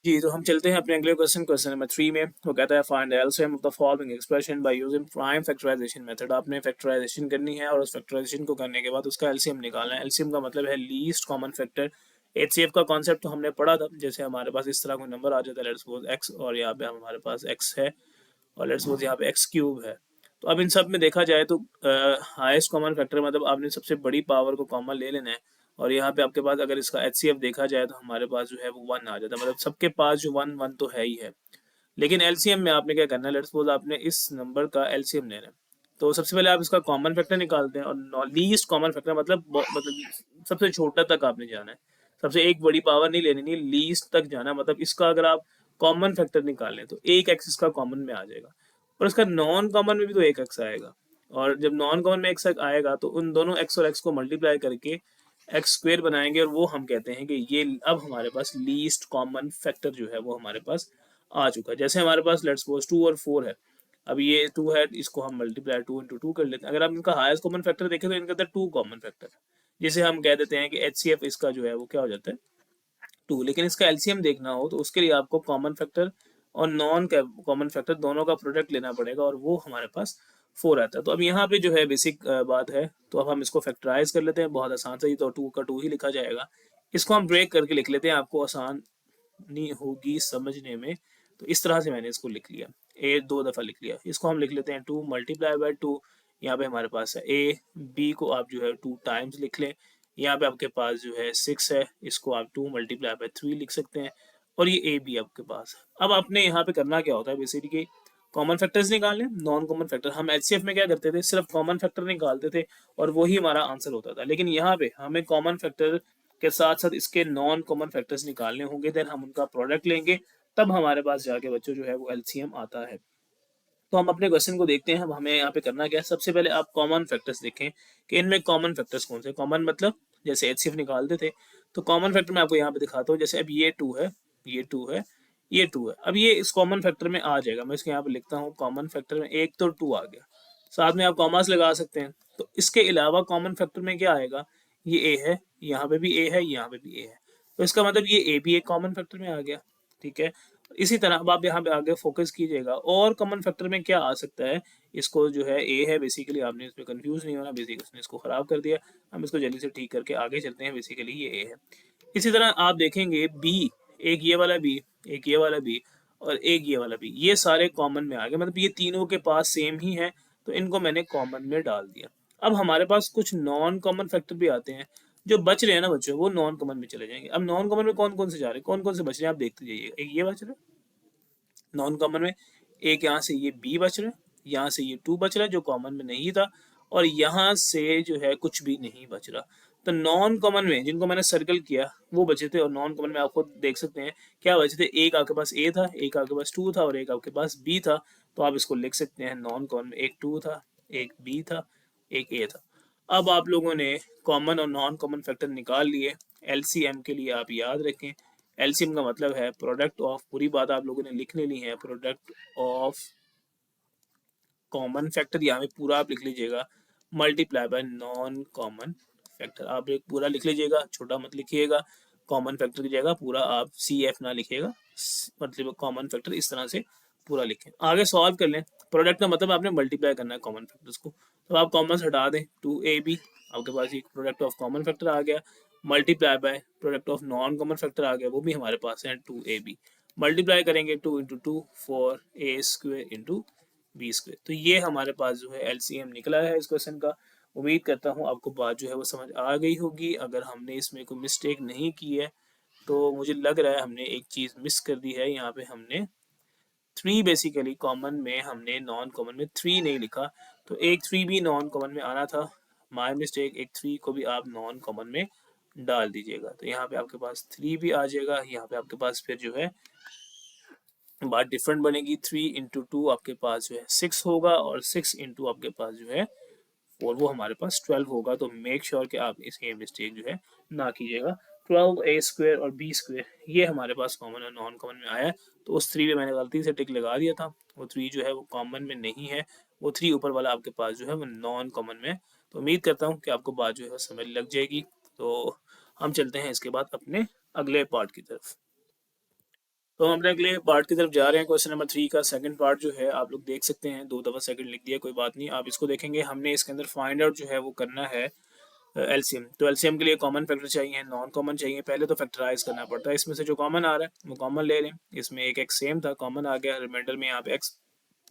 जी, तो हम चलते हैं अपने अगले क्वेश्चन क्वेश्चन नंबर 3 में। वो कहता है find the LCM of the following expression by using prime factorisation method. आपने फैक्टराइजेशन करनी है और उस फैक्टराइजेशन को करने के बाद उसका एलसीएम निकालना है। एलसीएम का मतलब है लीस्ट कॉमन फैक्टर। एचसीएफ का कॉन्सेप्ट तो हमने पढ़ा था, जैसे हमारे पास इस तरह कोई नंबर आ जाता है, लेट्स सपोज एक्स, और यहाँ पे हमारे पास एक्स है और लेट्स सपोज यहाँ पे एक्स क्यूब है। तो अब इन सब में देखा जाए तो हाईएस्ट कॉमन फैक्टर मतलब आपने सबसे बड़ी पावर को कॉमन ले लेना है। और यहाँ पे आपके पास अगर इसका एचसीएफ देखा जाए तो हमारे पास जो है वो वन आ जाता है, मतलब सबके पास जो वन वन तो है ही है। लेकिन एलसीएम में आपने क्या करना है, लेट्स सपोज आपने इस नंबर का एलसीएम लेना है। तो सबसे पहले आप इसका कॉमन फैक्टर निकालते हैं, और लीस्ट कॉमन फैक्टर मतलब सबसे छोटा तक आपने जाना है। सबसे एक बड़ी पावर नहीं लेनी, नहीं लीस्ट तक जाना, मतलब इसका अगर आप कॉमन फैक्टर निकालें तो एक एक्स इसका कॉमन में आ जाएगा, और इसका नॉन कॉमन में भी तो एक एक्स आएगा। और जब नॉन कॉमन में एक्स आएगा तो उन दोनों एक्स और एक्स को मल्टीप्लाई करके एक्स स्क्वेयर बनाएंगे, और वो हम कहते हैं कि ये अब हमारे पास लीस्ट कॉमन फैक्टर जो है वो हमारे पास आ चुका है। जैसे हमारे पास लेट्स सपोज 2 और 4 है। अब ये 2 है, इसको हम मल्टीप्लाई 2 इंटू 2 कर लेते हैं। अगर आप इनका हाईएस्ट कॉमन फैक्टर देखें तो इनके अंदर 2 कॉमन फैक्टर है, जिसे हम कह देते हैं कि एचसीएफ इसका जो है वो क्या हो जाता है, 2। लेकिन इसका एलसीएम देखना हो तो उसके लिए आपको कॉमन फैक्टर और नॉन कॉमन फैक्टर दोनों का प्रोडक्ट लेना पड़ेगा, और वो हमारे पास 4 आता है। तो अब यहाँ पे जो है बेसिक बात है, तो अब हम इसको फैक्टराइज कर लेते हैं बहुत आसान से ही, तो 2 का 2 ही लिखा जाएगा। इसको हम ब्रेक करके लिख लेते हैं, आपको आसानी होगी समझने में। तो इस तरह से मैंने इसको लिख लिया, ए 2 दफ़ा लिख लिया। इसको हम लिख लेते हैं 2 मल्टीप्लाई बाय 2। यहाँ पे हमारे पास है ए, बी को आप जो है 2 टाइम्स लिख लें। यहाँ पे आपके पास जो है 6 है, इसको आप 2 मल्टीप्लाई बाय 3 लिख सकते हैं, और ये ए बी आपके पास। अब आपने यहाँ पे करना क्या होता है, बेसिकली कॉमन फैक्टर्स निकालने। नॉन कॉमन फैक्टर हम एचसीएफ में क्या करते थे, सिर्फ कॉमन फैक्टर निकालते थे और वही हमारा आंसर होता था। लेकिन यहाँ पे हमें कॉमन फैक्टर के साथ साथ इसके नॉन कॉमन फैक्टर्स निकालने होंगे, देन हम उनका प्रोडक्ट लेंगे, तब हमारे पास जाके बच्चों जो है वो एलसीएम आता है। तो हम अपने क्वेश्चन को देखते हैं। अब हमें यहाँ पे करना क्या है, सबसे पहले आप कॉमन फैक्टर्स देखें कि इनमें कॉमन फैक्टर्स कौन से। कॉमन मतलब जैसे एचसीएफ निकालते थे, तो कॉमन फैक्टर मैं आपको यहाँ पे दिखाता हूँ। जैसे अब ये 2 है, ये 2 है, ये 2 है। अब ये इस कॉमन फैक्टर में आ जाएगा, मैं इसके यहाँ पे लिखता हूँ कॉमन फैक्टर में एक तो 2 आ गया, साथ में आप कॉमर्स लगा सकते हैं। तो इसके अलावा कॉमन फैक्टर में क्या आएगा, ये ए है, यहाँ पे भी ए है, यहाँ पे भी ए है। तो इसका मतलब ये ए भी एक कॉमन फैक्टर में आ गया। ठीक है, इसी तरह अब आप यहाँ पे आगे फोकस कीजिएगा और कॉमन फैक्टर में क्या आ सकता है। इसको जो है ए है, बेसिकली आपने इसमें कंफ्यूज नहीं होना, बेसिकली उसने इसको खराब कर दिया। हम इसको जल्दी से ठीक करके आगे चलते हैं, बेसिकली ये ए है। इसी तरह आप देखेंगे बी, एक ये वाला बी, एक ये वाला बी, और एक ये वाला बी, ये सारे कॉमन में आ गए, मतलब ये तीनों के पास सेम ही है, तो इनको मैंने कॉमन में डाल दिया। अब हमारे पास कुछ नॉन कॉमन फैक्टर भी आते हैं जो बच रहे हैं ना बच्चों, वो नॉन कॉमन में चले जाएंगे। अब नॉन कॉमन में कौन कौन से जा रहे हैं, कौन कौन से बच रहे हैं, आप देखते जाइए। एक ये बच रहे हैं नॉन कॉमन में, एक यहाँ से ये बी बच रहा है, यहाँ से ये 2 बच रहा है जो कॉमन में नहीं था, और यहाँ से जो है कुछ भी नहीं बच रहा। तो नॉन कॉमन में जिनको मैंने सर्कल किया वो बचे थे, और नॉन कॉमन में आप खुद देख सकते हैं क्या बचे थे। एक आपके पास ए था, एक आपके पास 2 था, और एक आपके पास बी था। तो आप इसको लिख सकते हैं नॉन कॉमन में एक 2 था, एक बी था, एक ए था। अब आप लोगों ने कॉमन और नॉन कॉमन फैक्टर निकाल लिए। एलसीएम के लिए आप याद रखें, एलसीएम का मतलब है प्रोडक्ट ऑफ, पूरी बात आप लोगों ने लिख लेनी है, प्रोडक्ट ऑफ कॉमन फैक्टर, यहाँ पे पूरा आप लिख लीजिएगा, multiply by non common factor. आप एक पूरा लिख लीजिएगा, छोटा मत लिखिएगा। कॉमन फैक्टर की जगह पूरा आप सी एफ ना लिखिएगा, मतलब कॉमन फैक्टर इस तरह से पूरा लिखें। आगे सॉल्व कर लें। प्रोडक्ट का मतलब आपने मल्टीप्लाई करना है कॉमन फैक्टर्स को, तो आप कॉमन हटा दें, 2ab आपके पास एक प्रोडक्ट ऑफ कॉमन फैक्टर आ गया, multiply by product of non common factor आ गया, वो भी हमारे पास है 2ab। मल्टीप्लाई करेंगे 2 इंटू 2 4 ए स्क्वेयर इंटू बी स्क्वेयर। तो ये हमारे पास जो है एलसीएम निकला है इस क्वेश्चन का। उम्मीद करता हूँ आपको बात जो है वो समझ आ गई होगी। अगर हमने इसमें कोई मिस्टेक नहीं की है तो मुझे लग रहा है हमने एक चीज़ मिस कर दी है। यहाँ पे हमने 3 बेसिकली कॉमन में, हमने नॉन कॉमन में 3 नहीं लिखा, तो एक 3 भी नॉन कॉमन में आना था। माय मिस्टेक, एक 3 को भी आप नॉन कॉमन में डाल दीजिएगा, तो यहाँ पे आपके पास 3 भी आ जाएगा। यहाँ पे आपके पास फिर जो है बात डिफरेंट बनेगी, 3 इंटू 2 आपके पास जो है 6 होगा, और 6 इंटू आपके पास जो है 4, वो हमारे पास 12 होगा। तो मेक श्योर कि आप इसे मिस्टेक जो है ना कीजिएगा। 12 ए स्क्वेयर और बी स्क्वेयर ये हमारे पास कॉमन और नॉन कॉमन में आया है, तो उस 3 पे मैंने गलती से टिक लगा दिया था। वो 3 जो है वो कॉमन में नहीं है, वो 3 ऊपर वाला आपके पास जो है वो नॉन कॉमन में। तो उम्मीद करता हूँ कि आपको बात जो है समझ लग जाएगी। तो हम चलते हैं इसके बाद अपने अगले पार्ट की तरफ। तो हम अपने अगले पार्ट की तरफ जा रहे हैं। क्वेश्चन नंबर 3 का सेकंड पार्ट जो है आप लोग देख सकते हैं, 2 दफ़ा सेकंड लिख दिया, कोई बात नहीं, आप इसको देखेंगे। हमने इसके अंदर फाइंड आउट जो है वो करना है एलसीएम। तो एलसीएम के लिए कॉमन फैक्टर चाहिए, नॉन कॉमन चाहिए। पहले तो फैक्टराइज करना पड़ता है, इसमें से जो कॉमन आ रहा है वो कॉमन ले लें। इसमें एक एक्स सेम था, कॉमन आ गया, रिमाइंडर में यहाँ पे एक्स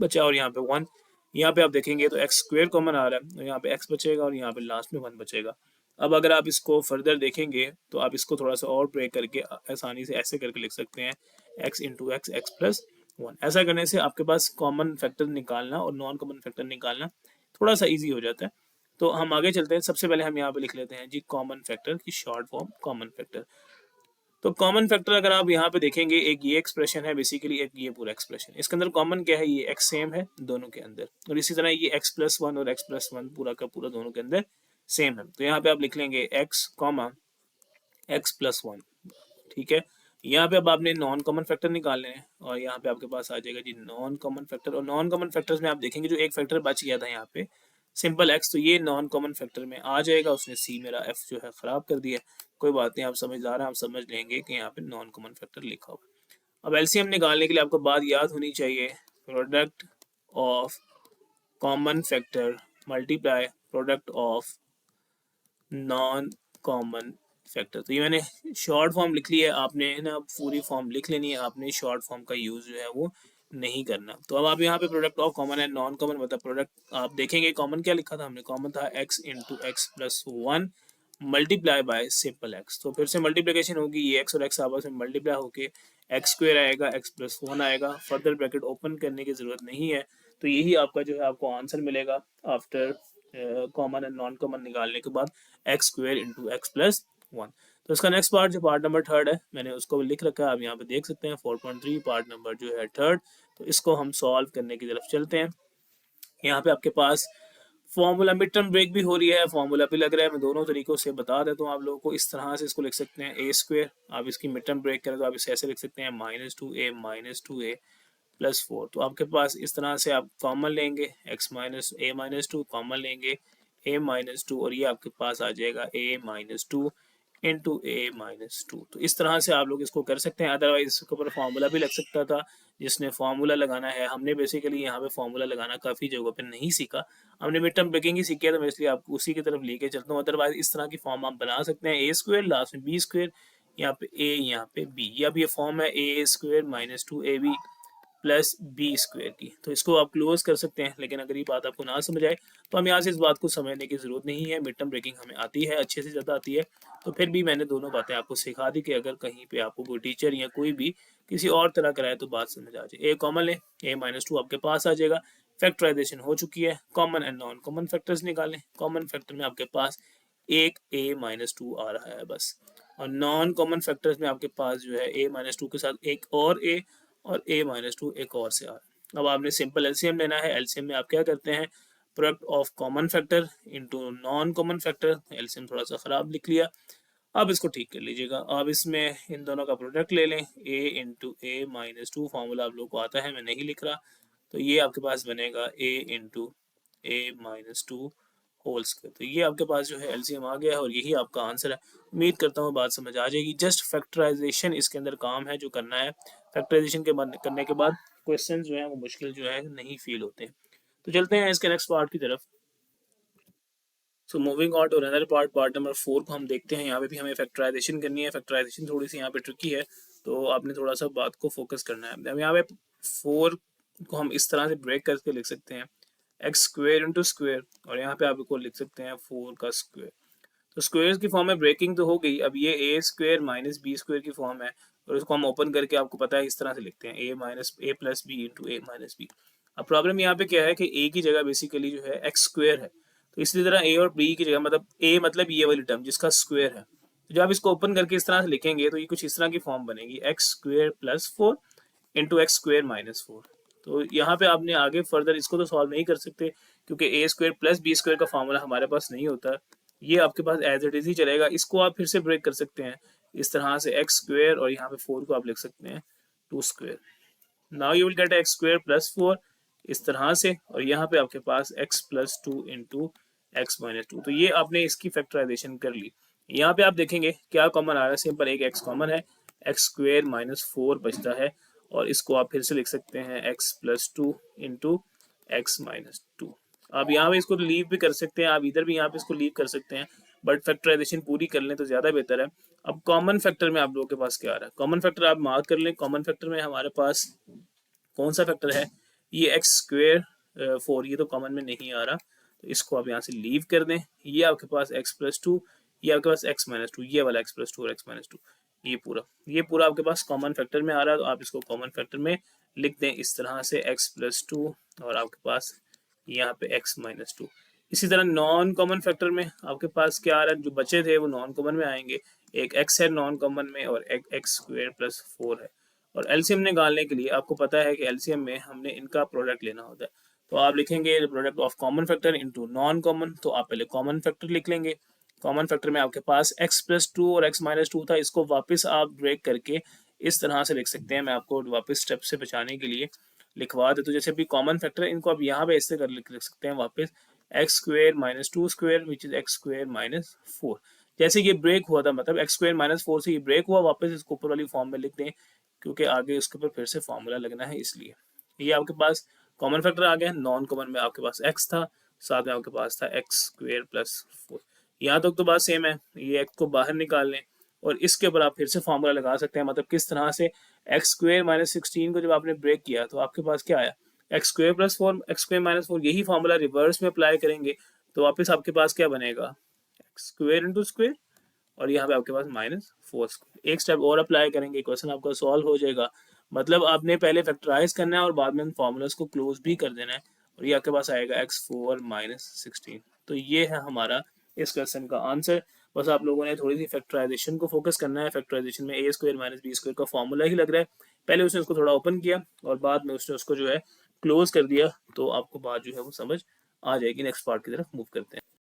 बचा और यहाँ पे 1। यहाँ पे आप देखेंगे तो एक्स स्क्वेयर कॉमन आ रहा है, तो यहाँ पे एक्स बचेगा और यहाँ पे लास्ट में 1 बचेगा। अब अगर आप इसको फर्दर देखेंगे तो आप इसको थोड़ा सा और ब्रेक करके आसानी से ऐसे करके लिख सकते हैं, x into x, x plus 1। ऐसा करने से आपके पास कॉमन फैक्टर निकालना और नॉन कॉमन फैक्टर निकालना थोड़ा सा ईजी हो जाता है। तो हम आगे चलते हैं। सबसे पहले हम यहाँ पे लिख लेते हैं जी कॉमन फैक्टर की शॉर्ट फॉर्म कॉमन फैक्टर। तो कॉमन फैक्टर अगर आप यहाँ पे देखेंगे, एक ये एक्सप्रेशन है बेसिकली, एक ये पूरा एक्सप्रेशन। इसके अंदर कॉमन क्या है, ये एक्स सेम है दोनों के अंदर, और इसी तरह ये एक्स प्लस 1 और एक्स प्लस 1 पूरा का पूरा दोनों के अंदर सेम है। तो यहाँ पे आप लिख लेंगे एक्स कॉमा एक्स प्लस 1, ठीक है। यहाँ पे अब आपने नॉन कॉमन फैक्टर निकालने हैं और यहाँ पे आपके पास आ जाएगा जी नॉन कॉमन फैक्टर। और नॉन कॉमन फैक्टर्स में आप देखेंगे जो एक फैक्टर बच गया था यहाँ पे सिंपल एक्स, तो ये नॉन कॉमन फैक्टर में आ जाएगा। उसने सी मेरा एफ जो है खराब कर दिया, कोई बात नहीं, आप समझदार हैं, आप समझ लेंगे कि यहाँ पे नॉन कॉमन फैक्टर लिखा हुआ। अब एलसीएम निकालने के लिए आपको बात याद होनी चाहिए, product of common factor multiply product of non common factor. तो ये मैंने शॉर्ट फॉर्म लिख ली है, आपने ना पूरी फॉर्म लिख लेनी है, आपने शॉर्ट फॉर्म का यूज जो है वो नहीं करना। तो अब आप यहाँ पे प्रोडक्ट ऑफ कॉमन है, नॉन कॉमन मतलब प्रोडक्ट आप देखेंगे कॉमन क्या लिखा था हमने, कॉमन था x into x plus 1 multiply by simple x. तो फिर से मल्टीप्लिकेशन होगी, ये एक्स और एक्स आपस में मल्टीप्लाई होके एक्स स्क्वेयर आएगा, एक्स प्लस 1 आएगा, फर्दर ब्रैकेट ओपन करने की जरूरत नहीं है। तो यही आपका जो है आपको आंसर मिलेगा after common and non common निकालने के बाद, x square into x plus 1। तो इसका नेक्स्ट पार्ट जो पार्ट नंबर 3 है, मैंने उसको लिख रखा है, आप यहाँ पे देख सकते हैं 4.3 पार्ट नंबर जो है 3। तो इसको हम सॉल्व करने की तरफ चलते हैं। यहाँ पे आपके पास फॉर्मूला मिड टर्म ब्रेक भी हो रही है, फॉर्मूला भी लग रहा है, मैं दोनों तरीकों से बता देता हूँ आप लोगों को। इस तरह से इसको लिख सकते हैं ए स्क्वेयर, आप इसकी मिड टर्म ब्रेक करें तो आप इसे ऐसे लिख सकते हैं -2a माइनस 2a प्लस 4। तो आपके पास इस तरह से आप कॉमन लेंगे, x माइनस ए माइनस 2 कॉमन लेंगे, a माइनस 2, और ये आपके पास आ जाएगा a minus 2 into A minus 2। तो इस तरह से आप लोग इसको कर सकते हैं। अदरवाइज इसके ऊपर फार्मूला भी लग सकता था, जिसने फार्मूला लगाना है, हमने बेसिकली यहाँ पे फार्मूला लगाना काफ़ी जगहों पे नहीं सीखा, हमने मिड टर्म ब्रेकिंग ही सीखी है, तो मैं इसलिए आपको उसी की तरफ लेके चलता हूँ। अदरवाइज इस तरह की फॉर्म आप बना सकते हैं, ए स्क्वेयर लास्ट में बी स्क्वेयर, यहाँ पे ए यहाँ पे बी, या अब ये फॉर्म है A square minus 2ab plus B square की। तो इसको आप क्लोज कर सकते हैं, लेकिन अगर ये बात आपको ना समझ आए तो हम यहाँ से इस बात को समझने की जरूरत नहीं है, मिड टर्म ब्रेकिंग हमें आती है, अच्छे से ज़्यादा आती है। तो फिर भी मैंने दोनों बातें आपको सिखा दी कि अगर कहीं पे आपको कोई टीचर या कोई भी किसी और तरह कराए तो बात समझ आ जाए। ए कॉमन ले, ए माइनस 2 आपके पास आ जाएगा, फैक्टराइजेशन हो चुकी है। Common and non common factors निकालें, कॉमन फैक्टर में आपके पास एक ए माइनस 2 आ रहा है बस, और नॉन कॉमन फैक्टर्स में आपके पास जो है ए माइनस 2 के साथ एक और ए, और a माइनस 2 एक और से आ रहा है। अब आपने सिंपल एलसीएम लेना है, एलसीएम में आप क्या करते हैं, product of common factor into non common factor. LCM थोड़ा सा खराब लिख लिया, अब इसको ठीक कर लीजिएगा। अब इसमें इन दोनों का प्रोडक्ट ले लें, a into A minus 2, formula आप लोग को आता है, मैं नहीं लिख रहा। तो ये आपके पास बनेगा a into A minus 2 whole square. तो ये आपके पास जो है एलसीएम आ गया है और यही आपका आंसर है। उम्मीद करता हूँ बात समझ आ जाएगी। जस्ट फैक्टराइजेशन इसके अंदर काम है जो करना है, फैक्टराइजेशन के बाद करने के बाद क्वेश्चन जो है वो मुश्किल जो है नहीं फील होते। तो चलते हैं इसके नेक्स्ट पार्ट की तरफ। So moving on to another part, part number 4 को हम देखते हैं। यहाँ पे भी हमें फैक्टराइजेशन करनी है, फैक्टराइजेशन थोड़ी सी यहाँ पे ट्रिकी है, तो आपने थोड़ा सा बात को फोकस करना है। अब यहाँ पे 4 को हम इस तरह से ब्रेक करके लिख सकते हैं, एक्स स्क्वेयर इंटू स्क्वेयर, और यहाँ पे आप इसको लिख सकते हैं 4 का स्क्वेयर। तो स्क्वेयर की फॉर्म में ब्रेकिंग तो हो गई, अब ये ए स्क्वेयर माइनस बी स्क्वेयर की फॉर्म है, और इसको हम ओपन करके आपको पता है इस तरह से लिखते हैं, ए minus A plus B into A minus B. अब प्रॉब्लम यहाँ पे क्या है कि ए की जगह बेसिकली जो है एक्स स्क्वेयर है, तो इसी तरह ए और बी की जगह मतलब ए मतलब ये वाली टर्म जिसका स्क्वेयर है, तो जब आप इसको ओपन करके इस तरह से लिखेंगे तो ये कुछ इस तरह की फॉर्म बनेगी, x square plus 4 into x square minus 4। तो यहाँ पे आपने आगे फर्दर इसको तो सॉल्व नहीं कर सकते, क्योंकि ए स्क्वेयर प्लस बी स्क्वेयर का फार्मूला हमारे पास नहीं होता, ये आपके पास एज इट इज ही चलेगा। इसको आप फिर से ब्रेक कर सकते हैं इस तरह से, एक्स स्क्वेयर और यहाँ पे 4 को आप लिख सकते हैं 2 square. Now you will get X square plus 4 इस तरह से, और यहाँ पे आपके पास X plus 2 into X minus 2। तो ये आपने इसकी फैक्टराइजेशन कर ली। यहाँ पे आप देखेंगे क्या कॉमन आ रहा है, सिंपल एक एक्स कॉमन है, एक्स स्क्वेयर माइनस 4 बचता है, और इसको आप फिर से लिख सकते हैं x plus 2 into X minus 2। आप यहाँ पे इसको लीव भी कर सकते हैं, आप इधर भी यहाँ पे इसको लीव कर सकते हैं, बट फैक्टराइजेशन पूरी कर लें तो ज़्यादा बेहतर है। अब कॉमन फैक्टर में आप लोगों के पास क्या आ रहा है, कॉमन फैक्टर आप मार्क कर लें। कॉमन फैक्टर में हमारे पास कौन सा फैक्टर है, ये एक्स स्क्वेयर 4, ये तो कॉमन में नहीं आ रहा, तो इसको आप यहाँ से लीव कर दें। ये आपके पास एक्स प्लस 2, ये आपके पास एक्स माइनस 2, ये वाला एक्स प्लस 2 और एक्स माइनस 2, ये पूरा आपके पास कॉमन फैक्टर में आ रहा है, तो आप इसको कॉमन फैक्टर में लिख दें इस तरह से एक्स प्लस 2 और आपके पास यहाँ पे एक्स माइनस 2। इसी तरह नॉन कॉमन फैक्टर में आपके पास क्या आ रहा है, जो बचे थे वो नॉन कॉमन में आएंगे, एक एक्स है नॉन कॉमन में और एक एक्स स्क्वेयर प्लस 4 है। और एलसीएम निकालने के लिए आपको पता है कि एलसीएम में हमने इनका प्रोडक्ट लेना होता है, तो आप लिखेंगे product of common factor into non common. तो आप पहले कॉमन फैक्टर लिख लेंगे। कॉमन फैक्टर में आपके पास एक्स प्लस 2 और एक्स माइनस 2 था, इसको वापस आप ब्रेक करके इस तरह से लिख सकते हैं। मैं आपको वापस स्टेप से बचाने के लिए लिखवा दे, तो जैसे भी कॉमन फैक्टर है इनको आप यहाँ पे ऐसे कर लिख सकते हैं वापस, x square minus 2 square which is x square minus 4। जैसे ये ब्रेक हुआ था, मतलब एक्स स्क्वेयर माइनस 4 से ये ब्रेक हुआ, वापस इसको ऊपर वाली फॉर्म में लिख दें, क्योंकि आगे उसके ऊपर फिर से फॉर्मूला लगना है इसलिए। ये आपके पास कॉमन फैक्टर आ गया। नॉन कॉमन में आपके पास एक्स था, साथ में आपके पास था एक्स स्क्वेयर प्लस 4। यहाँ तक तो बात सेम है, ये एक्स को बाहर निकाल लें और इसके ऊपर आप फिर से फॉर्मूला लगा सकते हैं। मतलब किस तरह से, एक्स स्क्वेयर माइनस 16 को जब आपने ब्रेक किया तो आपके पास क्या आया, x square plus 4 x square minus 4। यही फॉर्मूला रिवर्स में अप्लाई करेंगे तो वापस आपके पास क्या बनेगा, एक्स स्क्वेयर इंटू स्क्वेयर और यहाँ पे आपके पास माइनस 4 स्क्वेयर। एक स्टेप और अप्लाई करेंगे, क्वेश्चन आपका सॉल्व हो जाएगा। मतलब आपने पहले फैक्टराइज करना है और बाद में फॉर्मूलाज को क्लोज भी कर देना है, और ये आपके पास आएगा x4 माइनस 16। तो ये है हमारा इस क्वेश्चन का आंसर। बस आप लोगों ने थोड़ी सी फैक्टराइजेशन को फोकस करना है। फैक्टराइजेशन में ए स्क्वायर माइनस बी स्क्वायर का फॉर्मूला ही लग रहा है, पहले उसने उसको थोड़ा ओपन किया और बाद में उसने उसको जो है क्लोज कर दिया, तो आपको बात जो है वो समझ आ जाएगी। नेक्स्ट पार्ट की तरफ मूव करते हैं।